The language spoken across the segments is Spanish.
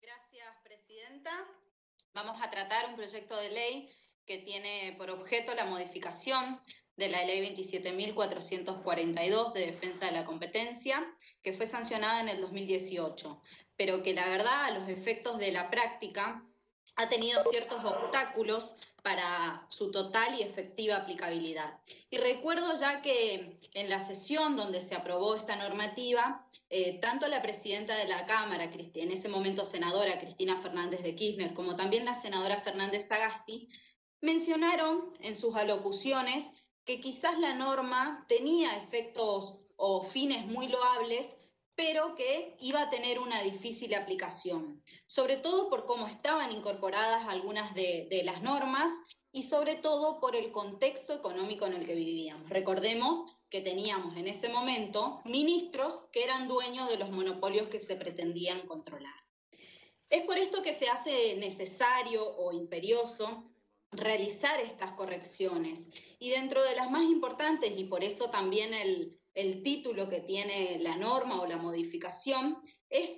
Gracias, presidenta. Vamos a tratar un proyecto de ley que tiene por objeto la modificación de la ley 27.442 de defensa de la competencia, que fue sancionada en el 2018, pero que la verdad, a los efectos de la práctica, ha tenido ciertos obstáculos para su total y efectiva aplicabilidad. Y recuerdo ya que en la sesión donde se aprobó esta normativa, tanto la presidenta de la Cámara, en ese momento senadora Cristina Fernández de Kirchner, como también la senadora Fernández Sagasti, mencionaron en sus alocuciones que quizás la norma tenía efectos o fines muy loables, pero que iba a tener una difícil aplicación, sobre todo por cómo estaban incorporadas algunas de las normas y sobre todo por el contexto económico en el que vivíamos. Recordemos que teníamos en ese momento ministros que eran dueños de los monopolios que se pretendían controlar. Es por esto que se hace necesario o imperioso realizar estas correcciones. Y dentro de las más importantes, y por eso también el título que tiene la norma o la modificación, es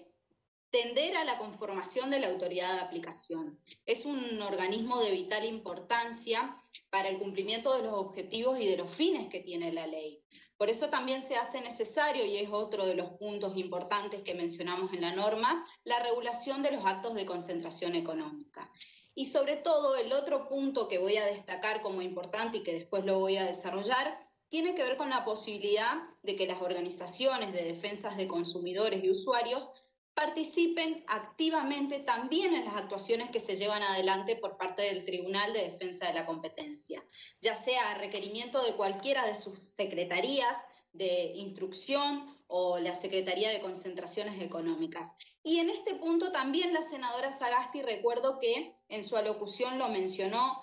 tender a la conformación de la autoridad de aplicación. Es un organismo de vital importancia para el cumplimiento de los objetivos y de los fines que tiene la ley. Por eso también se hace necesario, y es otro de los puntos importantes que mencionamos en la norma, la regulación de los actos de concentración económica. Y sobre todo, el otro punto que voy a destacar como importante y que después lo voy a desarrollar, tiene que ver con la posibilidad de que las organizaciones de defensas de consumidores y usuarios participen activamente también en las actuaciones que se llevan adelante por parte del Tribunal de Defensa de la Competencia, ya sea a requerimiento de cualquiera de sus secretarías de instrucción o la Secretaría de Concentraciones Económicas. Y en este punto también la senadora Sagasti, recuerdo que en su alocución lo mencionó,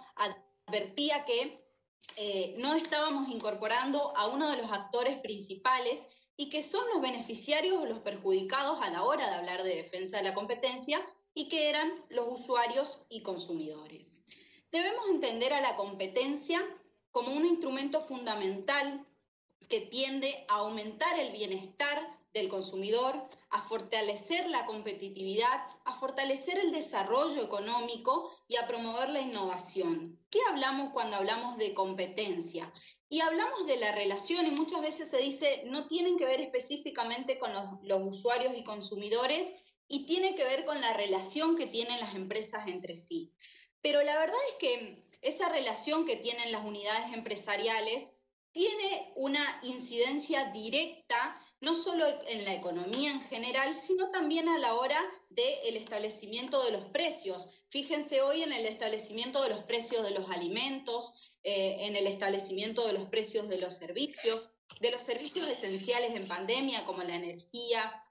advertía que no estábamos incorporando a uno de los actores principales y que son los beneficiarios o los perjudicados a la hora de hablar de defensa de la competencia y que eran los usuarios y consumidores. Debemos entender a la competencia como un instrumento fundamental que tiende a aumentar el bienestar del consumidor, a fortalecer la competitividad, a fortalecer el desarrollo económico y a promover la innovación. ¿Qué hablamos cuando hablamos de competencia? Y hablamos de la relación, y muchas veces se dice no tienen que ver específicamente con los usuarios y consumidores, y tiene que ver con la relación que tienen las empresas entre sí. Pero la verdad es que esa relación que tienen las unidades empresariales tiene una incidencia directa no solo en la economía en general, sino también a la hora del establecimiento de los precios. Fíjense hoy en el establecimiento de los precios de los alimentos, en el establecimiento de los precios de los servicios esenciales en pandemia, como la energía,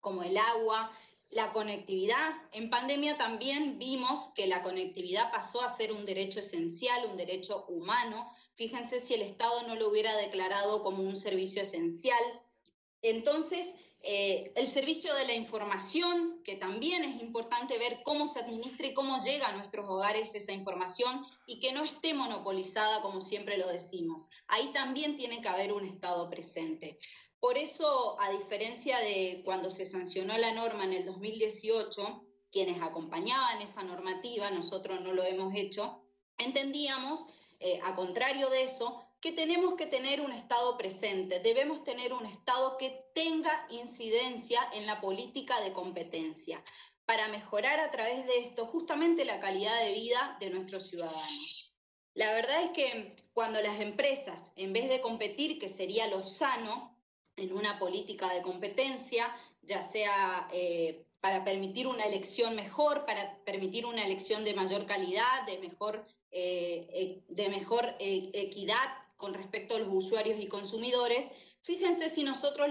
como el agua, la conectividad. En pandemia también vimos que la conectividad pasó a ser un derecho esencial, un derecho humano. Fíjense si el Estado no lo hubiera declarado como un servicio esencial. Entonces, el servicio de la información, que también es importante ver cómo se administra y cómo llega a nuestros hogares esa información y que no esté monopolizada como siempre lo decimos. Ahí también tiene que haber un Estado presente. Por eso, a diferencia de cuando se sancionó la norma en el 2018, quienes acompañaban esa normativa, nosotros no lo hemos hecho, entendíamos, a contrario de eso, que tenemos que tener un Estado presente, debemos tener un Estado que tenga incidencia en la política de competencia para mejorar a través de esto justamente la calidad de vida de nuestros ciudadanos. La verdad es que cuando las empresas, en vez de competir, que sería lo sano, en una política de competencia, ya sea para permitir una elección mejor, para permitir una elección de mayor calidad, de mejor equidad con respecto a los usuarios y consumidores. Fíjense si nosotros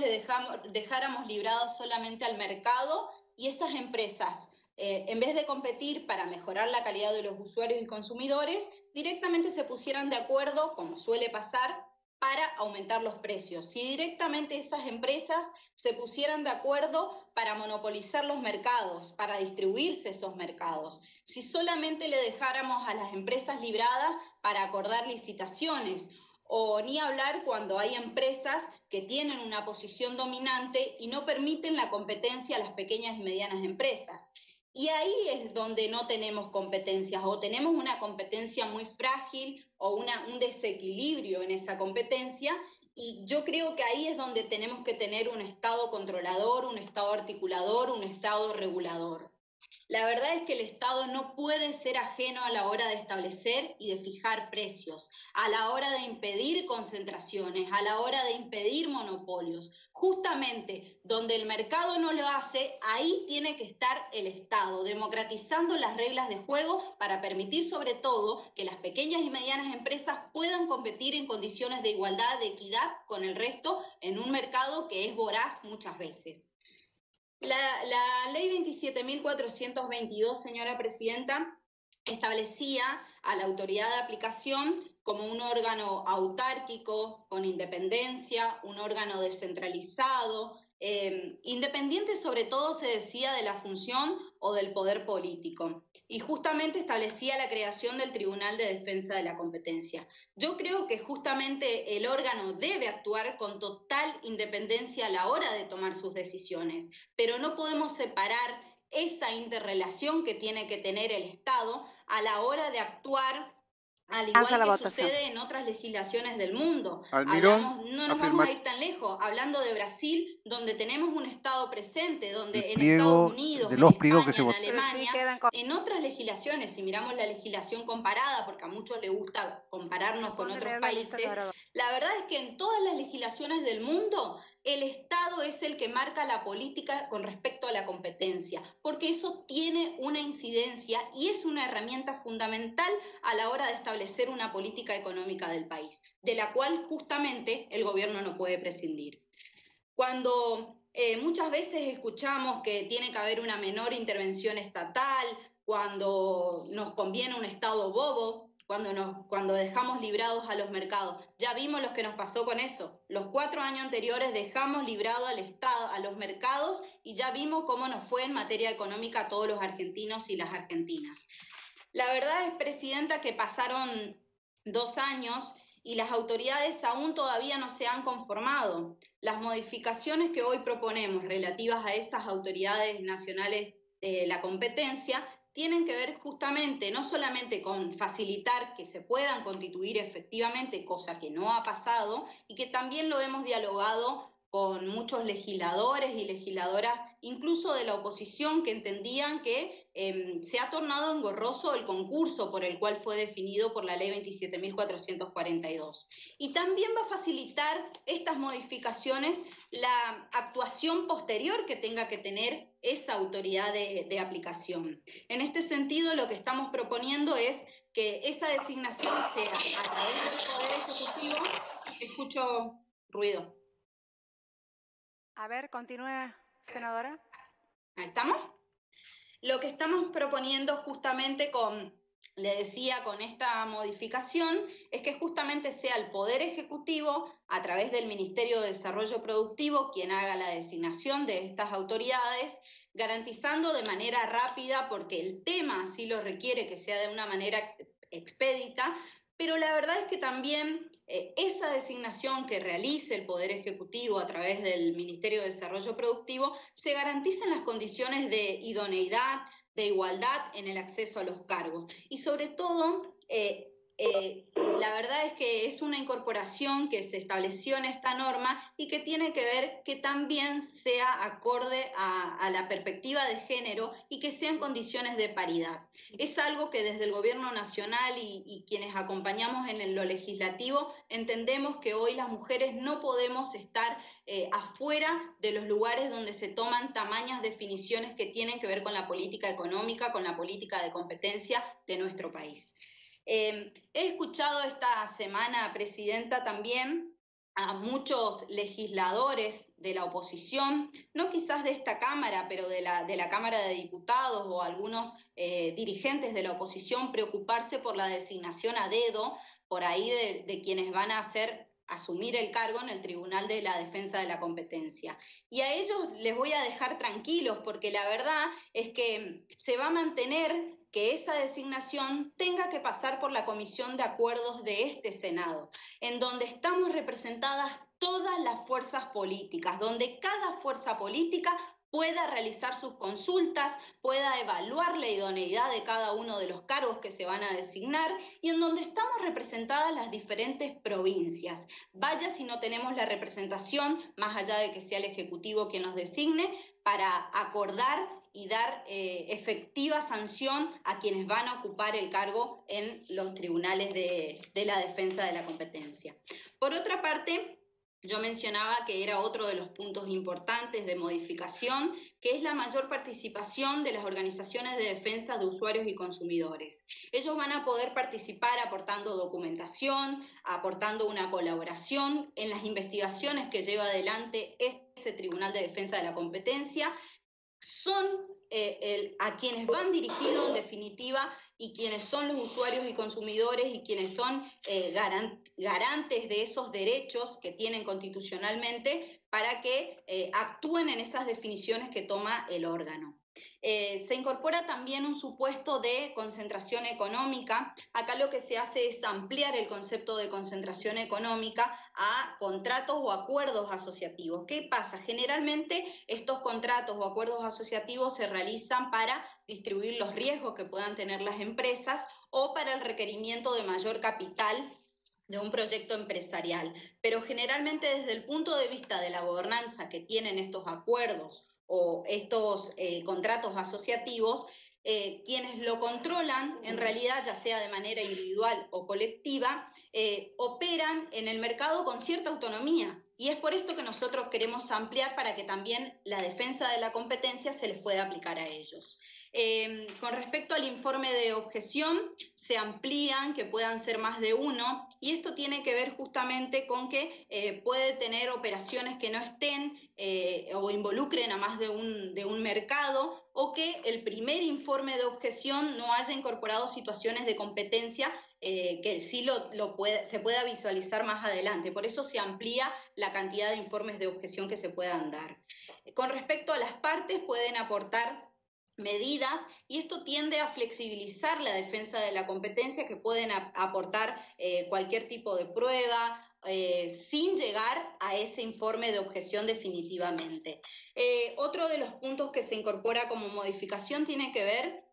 dejáramos librados solamente al mercado y esas empresas, en vez de competir para mejorar la calidad de los usuarios y consumidores, directamente se pusieran de acuerdo, como suele pasar, para aumentar los precios. Si directamente esas empresas se pusieran de acuerdo para monopolizar los mercados, para distribuirse esos mercados. Si solamente le dejáramos a las empresas libradas para acordar licitaciones, o ni hablar cuando hay empresas que tienen una posición dominante y no permiten la competencia a las pequeñas y medianas empresas. Y ahí es donde no tenemos competencias, o tenemos una competencia muy frágil o un desequilibrio en esa competencia, y yo creo que ahí es donde tenemos que tener un Estado controlador, un Estado articulador, un Estado regulador. La verdad es que el Estado no puede ser ajeno a la hora de establecer y de fijar precios, a la hora de impedir concentraciones, a la hora de impedir monopolios. Justamente donde el mercado no lo hace, ahí tiene que estar el Estado, democratizando las reglas de juego para permitir sobre todo que las pequeñas y medianas empresas puedan competir en condiciones de igualdad, de equidad con el resto en un mercado que es voraz muchas veces. La ley 27.422, señora presidenta, establecía a la autoridad de aplicación como un órgano autárquico, con independencia, un órgano descentralizado, independiente sobre todo, se decía, de la función o del poder político. Y justamente establecía la creación del Tribunal de Defensa de la Competencia. Yo creo que justamente el órgano debe actuar con total independencia a la hora de tomar sus decisiones, pero no podemos separar esa interrelación que tiene que tener el Estado a la hora de actuar, al igual que sucede en otras legislaciones del mundo. Almirón, No nos vamos a ir tan lejos, hablando de Brasil, donde tenemos un Estado presente, donde en Estados Unidos, en España, en Alemania, en otras legislaciones, si miramos la legislación comparada, porque a muchos les gusta compararnos con otros países, la verdad es que en todas las legislaciones del mundo el Estado es el que marca la política con respecto a la competencia, porque eso tiene una incidencia y es una herramienta fundamental a la hora de establecer una política económica del país, de la cual justamente el gobierno no puede prescindir. Cuando muchas veces escuchamos que tiene que haber una menor intervención estatal, cuando nos conviene un Estado bobo, cuando dejamos librados a los mercados. Ya vimos lo que nos pasó con eso. Los 4 años anteriores dejamos librado al Estado, a los mercados, y ya vimos cómo nos fue en materia económica a todos los argentinos y las argentinas. La verdad es, presidenta, que pasaron 2 años y las autoridades aún todavía no se han conformado. Las modificaciones que hoy proponemos relativas a esas autoridades nacionales de la competencia tienen que ver justamente no solamente con facilitar que se puedan constituir efectivamente, cosa que no ha pasado y que también lo hemos dialogado con muchos legisladores y legisladoras, incluso de la oposición, que entendían que se ha tornado engorroso el concurso por el cual fue definido por la ley 27.442. Y también va a facilitar estas modificaciones la actuación posterior que tenga que tener esa autoridad de aplicación. En este sentido, lo que estamos proponiendo es que esa designación sea a través del Poder Ejecutivo. Escucho ruido. A ver, continúe, senadora. ¿Ahí estamos? Lo que estamos proponiendo justamente le decía, con esta modificación, es que justamente sea el Poder Ejecutivo, a través del Ministerio de Desarrollo Productivo, quien haga la designación de estas autoridades, garantizando de manera rápida, porque el tema así lo requiere, que sea de una manera expedita, pero la verdad es que también esa designación que realice el Poder Ejecutivo a través del Ministerio de Desarrollo Productivo se garanticen las condiciones de idoneidad, de igualdad en el acceso a los cargos. Y sobre todo, la verdad es que es una incorporación que se estableció en esta norma y que tiene que ver que también sea acorde a la perspectiva de género y que sean condiciones de paridad. Es algo que desde el Gobierno Nacional y quienes acompañamos en lo legislativo entendemos que hoy las mujeres no podemos estar afuera de los lugares donde se toman tamañas definiciones que tienen que ver con la política económica, con la política de competencia de nuestro país. He escuchado esta semana, presidenta, también a muchos legisladores de la oposición, no quizás de esta Cámara, pero de la Cámara de Diputados, o algunos dirigentes de la oposición, preocuparse por la designación a dedo por ahí de quienes van a asumir el cargo en el Tribunal de la Defensa de la Competencia. Y a ellos les voy a dejar tranquilos, porque la verdad es que se va a mantener que esa designación tenga que pasar por la Comisión de Acuerdos de este Senado, en donde estamos representadas todas las fuerzas políticas, donde cada fuerza política pueda realizar sus consultas, pueda evaluar la idoneidad de cada uno de los cargos que se van a designar y en donde estamos representadas las diferentes provincias. Vaya si no tenemos la representación, más allá de que sea el Ejecutivo quien nos designe, para acordar y dar efectiva sanción a quienes van a ocupar el cargo en los tribunales de la defensa de la competencia. Por otra parte, yo mencionaba que era otro de los puntos importantes de modificación, que es la mayor participación de las organizaciones de defensa de usuarios y consumidores. Ellos van a poder participar aportando documentación, aportando una colaboración en las investigaciones que lleva adelante ese Tribunal de Defensa de la Competencia. Son a quienes van dirigidos en definitiva y quienes son los usuarios y consumidores y quienes son garantes de esos derechos que tienen constitucionalmente para que actúen en esas definiciones que toma el órgano. Se incorpora también un supuesto de concentración económica. Acá lo que se hace es ampliar el concepto de concentración económica a contratos o acuerdos asociativos. ¿Qué pasa? Generalmente estos contratos o acuerdos asociativos se realizan para distribuir los riesgos que puedan tener las empresas o para el requerimiento de mayor capital de un proyecto empresarial. Pero generalmente desde el punto de vista de la gobernanza que tienen estos acuerdos o estos contratos asociativos, quienes lo controlan, en realidad, ya sea de manera individual o colectiva, operan en el mercado con cierta autonomía. Y es por esto que nosotros queremos ampliar para que también la defensa de la competencia se les pueda aplicar a ellos. Con respecto al informe de objeción, se amplían que puedan ser más de uno, y esto tiene que ver justamente con que puede tener operaciones que no estén o involucren a más de un mercado, o que el primer informe de objeción no haya incorporado situaciones de competencia que sí se pueda visualizar más adelante. Por eso se amplía la cantidad de informes de objeción que se puedan dar. Con respecto a las partes, pueden aportar medidas, y esto tiende a flexibilizar la defensa de la competencia, que pueden aportar cualquier tipo de prueba, sin llegar a ese informe de objeción definitivamente. Otro de los puntos que se incorpora como modificación tiene que ver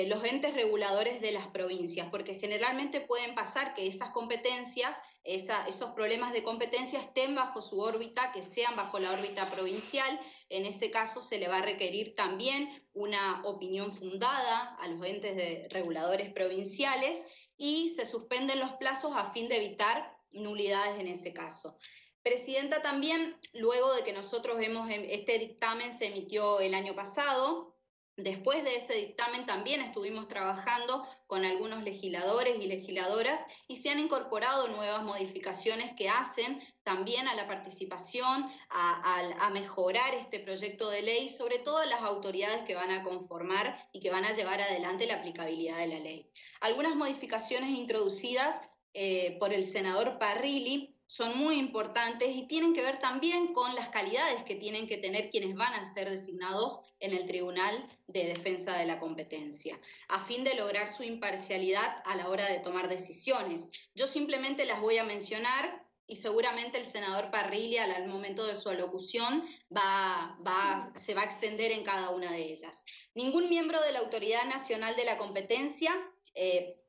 los entes reguladores de las provincias, porque generalmente pueden pasar que esas competencias, esos problemas de competencia estén bajo su órbita, que sean bajo la órbita provincial. En ese caso se le va a requerir también una opinión fundada a los entes reguladores provinciales y se suspenden los plazos a fin de evitar nulidades en ese caso. Presidenta, también, luego de que nosotros este dictamen se emitió el año pasado, después de ese dictamen también estuvimos trabajando con algunos legisladores y legisladoras y se han incorporado nuevas modificaciones que hacen también a la participación, a mejorar este proyecto de ley, sobre todo las autoridades que van a conformar y que van a llevar adelante la aplicabilidad de la ley. Algunas modificaciones introducidas por el senador Parrilli son muy importantes y tienen que ver también con las calidades que tienen que tener quienes van a ser designados en el Tribunal de Defensa de la Competencia, a fin de lograr su imparcialidad a la hora de tomar decisiones. Yo simplemente las voy a mencionar y seguramente el senador Parrilli al momento de su alocución se va a extender en cada una de ellas. Ningún miembro de la Autoridad Nacional de la Competencia,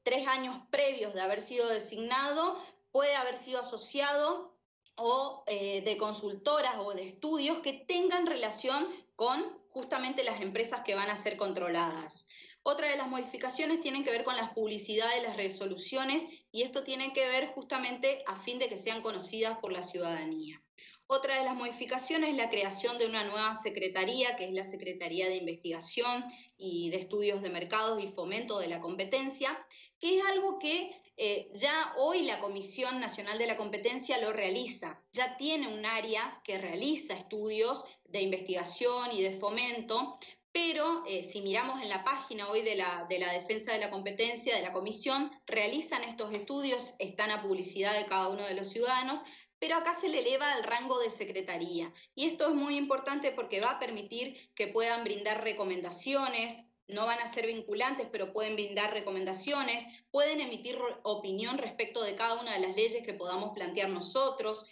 3 años previos de haber sido designado, puede haber sido asociado o de consultoras o de estudios que tengan relación con justamente las empresas que van a ser controladas. Otra de las modificaciones tienen que ver con las publicidades de las resoluciones, y esto tiene que ver justamente a fin de que sean conocidas por la ciudadanía. Otra de las modificaciones es la creación de una nueva secretaría, que es la Secretaría de Investigación y de Estudios de Mercados y Fomento de la Competencia, que es algo que ya hoy la Comisión Nacional de la Competencia lo realiza, ya tiene un área que realiza estudios de investigación y de fomento, pero si miramos en la página hoy de la Defensa de la Competencia de la Comisión, realizan estos estudios, están a publicidad de cada uno de los ciudadanos, pero acá se le eleva al rango de secretaría. Y esto es muy importante porque va a permitir que puedan brindar recomendaciones, no van a ser vinculantes, pero pueden brindar recomendaciones, pueden emitir opinión respecto de cada una de las leyes que podamos plantear nosotros,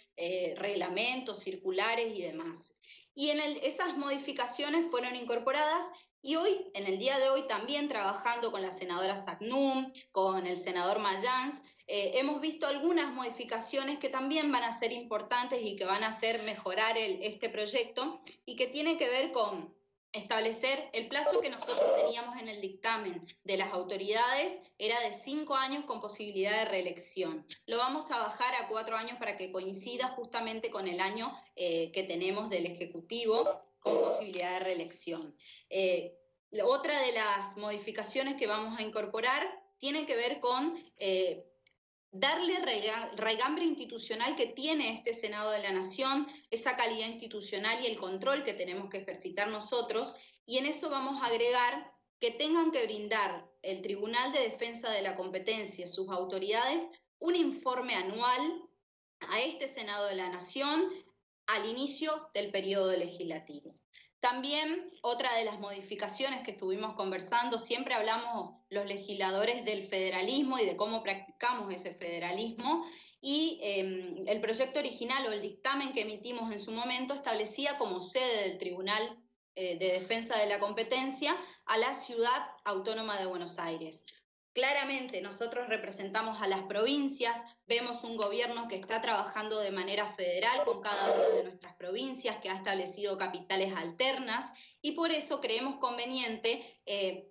reglamentos, circulares y demás. Y esas modificaciones fueron incorporadas y hoy, en el día de hoy, también trabajando con la senadora Sagnum, con el senador Mayans, hemos visto algunas modificaciones que también van a ser importantes y que van a hacer mejorar este proyecto y que tiene que ver con establecer el plazo que nosotros teníamos en el dictamen de las autoridades era de 5 años con posibilidad de reelección. Lo vamos a bajar a 4 años para que coincida justamente con el año que tenemos del Ejecutivo con posibilidad de reelección. Otra de las modificaciones que vamos a incorporar tiene que ver con darle raigambre institucional que tiene este Senado de la Nación, esa calidad institucional y el control que tenemos que ejercitar nosotros, y en eso vamos a agregar que tengan que brindar el Tribunal de Defensa de la Competencia, sus autoridades, un informe anual a este Senado de la Nación al inicio del periodo legislativo. También otra de las modificaciones que estuvimos conversando, siempre hablamos los legisladores del federalismo y de cómo practicamos ese federalismo, y el proyecto original o el dictamen que emitimos en su momento establecía como sede del Tribunal de Defensa de la Competencia a la Ciudad Autónoma de Buenos Aires. Claramente nosotros representamos a las provincias, vemos un gobierno que está trabajando de manera federal con cada una de nuestras provincias, que ha establecido capitales alternas y por eso creemos conveniente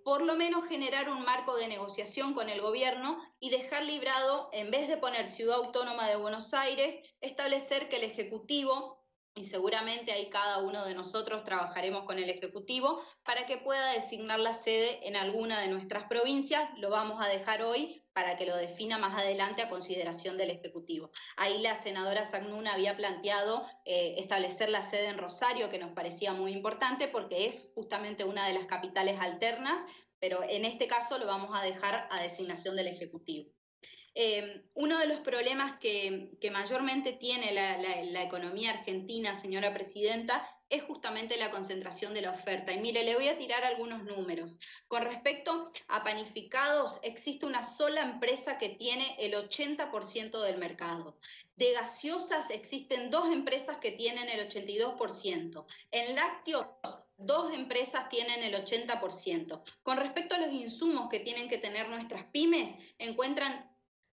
por lo menos generar un marco de negociación con el gobierno y dejar librado, en vez de poner Ciudad Autónoma de Buenos Aires, establecer que el Ejecutivo, y seguramente ahí cada uno de nosotros trabajaremos con el Ejecutivo para que pueda designar la sede en alguna de nuestras provincias. Lo vamos a dejar hoy para que lo defina más adelante a consideración del Ejecutivo. Ahí la senadora Sagnum había planteado establecer la sede en Rosario, que nos parecía muy importante porque es justamente una de las capitales alternas, pero en este caso lo vamos a dejar a designación del Ejecutivo. Uno de los problemas que mayormente tiene la economía argentina, señora presidenta, es justamente la concentración de la oferta. Y mire, le voy a tirar algunos números. Con respecto a panificados, existe una sola empresa que tiene el 80% del mercado. De gaseosas existen 2 empresas que tienen el 82%. En lácteos, 2 empresas tienen el 80%. Con respecto a los insumos que tienen que tener nuestras pymes,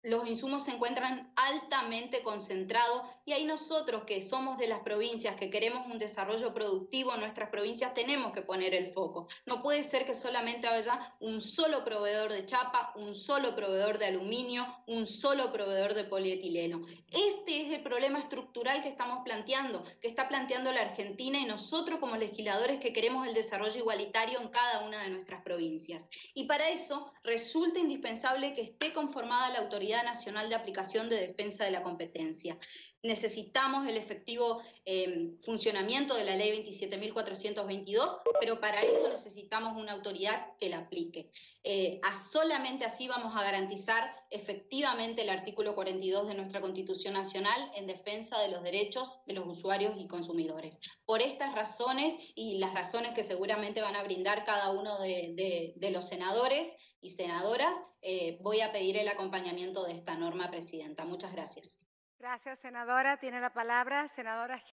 los insumos se encuentran altamente concentrados y ahí nosotros que somos de las provincias, que queremos un desarrollo productivo en nuestras provincias, tenemos que poner el foco. No puede ser que solamente haya un solo proveedor de chapa, un solo proveedor de aluminio, un solo proveedor de polietileno. Este es el problema estructural que estamos planteando, que está planteando la Argentina y nosotros como legisladores que queremos el desarrollo igualitario en cada una de nuestras provincias. Y para eso resulta indispensable que esté conformada la Autoridad Nacional de Aplicación de Defensa de la Competencia. Necesitamos el efectivo funcionamiento de la Ley 27.422, pero para eso necesitamos una autoridad que la aplique. Solamente así vamos a garantizar efectivamente el artículo 42 de nuestra Constitución Nacional en defensa de los derechos de los usuarios y consumidores. Por estas razones y las razones que seguramente van a brindar cada uno de los senadores y senadoras, voy a pedir el acompañamiento de esta norma, presidenta. Muchas gracias. Gracias, senadora. Tiene la palabra, senadora